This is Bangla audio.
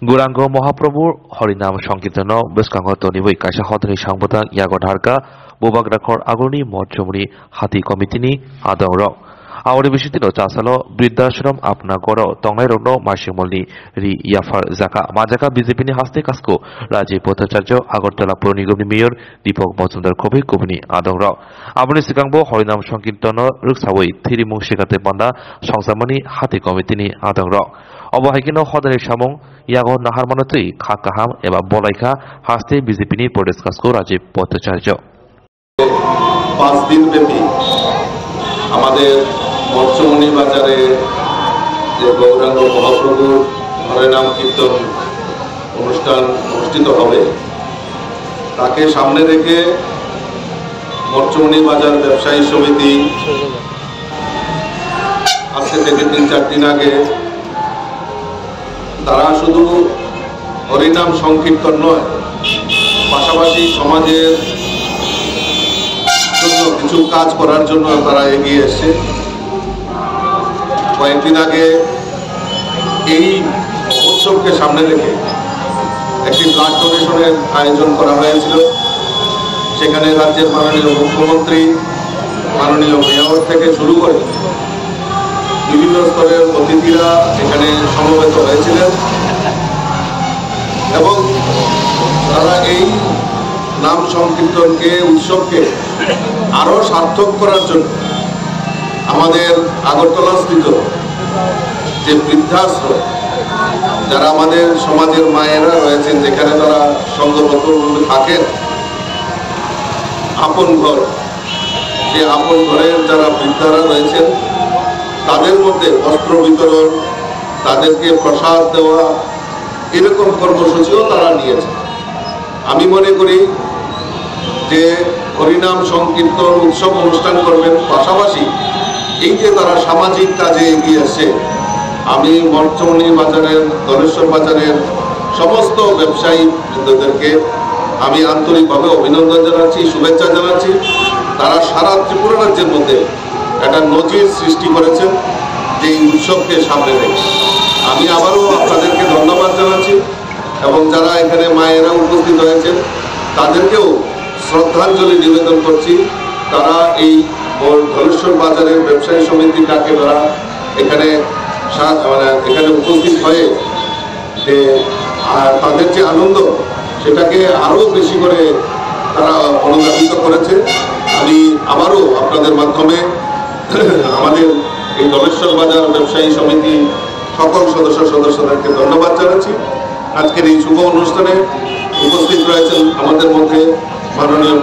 গৌরাঙ্গ মহাপ্রভুর হরিনাম সংকীর্তন বেসকাঙ্গ তনিবই কাইসা হদনি সংবদাং ইয়াগ ঢারকা বুবাগ্রাখর আগরনি মঠজমনি হাতি কমিটিনি আদং রক আওয়ারি বিশিতিনো চাসালো বৃদ্ধাশ্রম আপনা গড় তংনাই রগ্ন মার্শিমলনি রি ইয়াফার জাকা মাজাকা বিজেপিনি হাস্তে কাসকো রাজীব ভট্টাচার্য আগরতলা পৌর নিগমনি মেয়র দীপক মজুমদার কবি কবিনি আদং রক আবনি সিকাংবো হরিনাম সংকীর্তন রুকসাবই থিরিমুং শিকাতে পান্ডা সংসামনি হাতি কমিটিনি আদং রক অবহাইকিনো হদনি সামং ইয়াগ নাহার মানতই খা কাহাম এবা বলাইখা হাস্তে বিজেপিনি প্রদেশ কাসকো রাজীব ভট্টাচার্য 5 দিন ব্যাপী আমাদের মৎস্যমণি বাজারে যে গৌরাঙ্গ মহাপ্রভুর হরিনাম কীর্তন অনুষ্ঠান অনুষ্ঠিত হবে তাকে সামনে রেখে মৎস্যমণি বাজার ব্যবসায়ী সমিতি আজকে থেকে 3-4 দিন আগে তারা শুধু হরিনাম সংকীর্তন নয়, পাশাপাশি সমাজের কিছু কাজ করার জন্য তারা এগিয়ে এসছে। কয়েকদিন আগে এই উৎসবকে সামনে রেখে একটি ব্লাড ডোনেশনের আয়োজন করা হয়েছিল। সেখানে রাজ্যের মাননীয় মুখ্যমন্ত্রী, মাননীয় মেয়র থেকে শুরু করে বিভিন্ন স্তরের অতিথিরা এখানে সমবেত হয়েছিলেন এবং তারা এই নাম সংকীর্তনকে, উৎসবকে আরো সার্থক করার জন্য আমাদের আগরতলা স্থিত যে বৃদ্ধাশ্রম, যারা আমাদের সমাজের মায়েরা রয়েছেন, যেখানে তারা সঙ্গবদ্ধ থাকেন, আপন ঘর, যে আপন ঘরের যারা বৃদ্ধারা রয়েছেন তাদের মধ্যে বস্ত্র বিতরণ, তাদেরকে প্রসাদ দেওয়া, এরকম কর্মসূচিও তারা নিয়েছে। আমি মনে করি যে হরিনাম সংকীর্তন উৎসব অনুষ্ঠান করবেন, পাশাপাশি এই যে তারা সামাজিক কাজে এগিয়ে আসছে, আমি মৎস্যমণি বাজারের, দলেশ্বর বাজারের সমস্ত ব্যবসায়ী বৃন্দদেরকে আমি আন্তরিকভাবে অভিনন্দন জানাচ্ছি, শুভেচ্ছা জানাচ্ছি। তারা সারা ত্রিপুরা রাজ্যের মধ্যে একটা নজির সৃষ্টি করেছেন যে এই উৎসবকে সামনে রেখে। আমি আবারও আপনাদেরকে ধন্যবাদ জানাচ্ছি এবং যারা এখানে মায়েরা উপস্থিত হয়েছেন তাদেরকেও শ্রদ্ধাঞ্জলি নিবেদন করছি। তারা এই ধলেশ্বর বাজারের ব্যবসায়ী সমিতি ডাকে তারা এখানে উপস্থিত হয়ে যে তাদের যে আনন্দ, সেটাকে আরও বেশি করে তারা অনুপ্রাণিত করেছে। আমি আবারও আপনাদের মাধ্যমে আমাদের এই ধলেশ্বর বাজার ব্যবসায়ী সমিতি সকল সদস্যদেরকে ধন্যবাদ জানাচ্ছি। আজকের এই শুভ অনুষ্ঠানে উপস্থিত রয়েছেন আমাদের মধ্যে মাননীয়